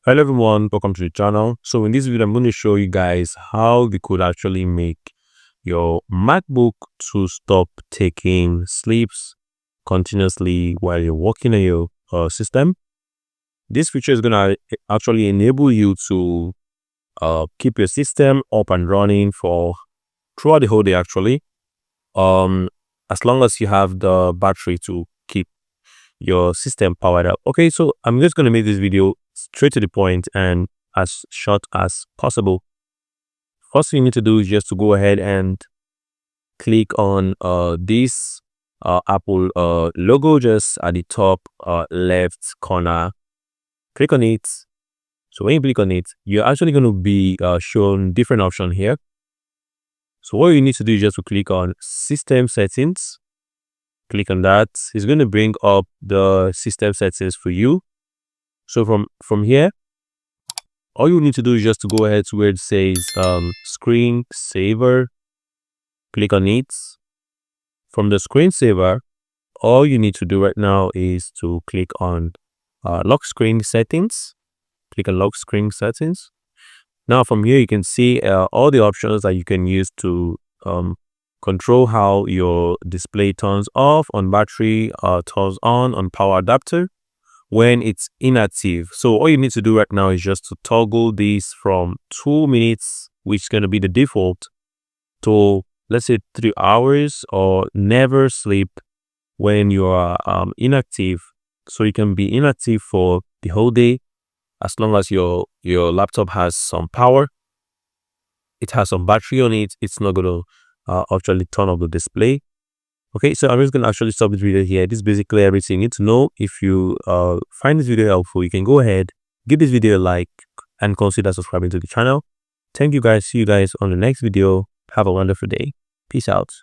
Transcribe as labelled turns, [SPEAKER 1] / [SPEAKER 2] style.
[SPEAKER 1] Hello everyone, welcome to the channel. So in this video I'm going to show you guys how we could actually make your MacBook to stop taking sleeps continuously while you're working on your system. This feature is going to actually enable you to keep your system up and running for throughout the whole day actually, as long as you have the battery to keep your system powered up. Okay, so I'm just going to make this video straight to the point and as short as possible. First thing you need to do is just to go ahead and click on this Apple logo just at the top left corner. Click on it. So when you click on it, you're actually going to be shown different options here. So what you need to do is just to click on system settings. Click on that. It's going to bring up the system settings for you. So from here, all you need to do is just to go ahead to where it says screen saver. Click on it. From the screensaver, all you need to do right now is to click on lock screen settings. Click on lock screen settings. Now from here you can see all the options that you can use to control how your display turns off on battery, turns on power adapter when it's inactive. So all you need to do right now is just to toggle this from 2 minutes, which is going to be the default, to let's say 3 hours, or never sleep when you are inactive. So you can be inactive for the whole day as long as your laptop has some power, it has some battery on it. It's not going to actually turn off the display. Okay, so I'm just going to actually stop this video here. This is basically everything you need to know. If you find this video helpful, you can go ahead, give this video a like, and consider subscribing to the channel. Thank you guys. See you guys on the next video. Have a wonderful day. Peace out.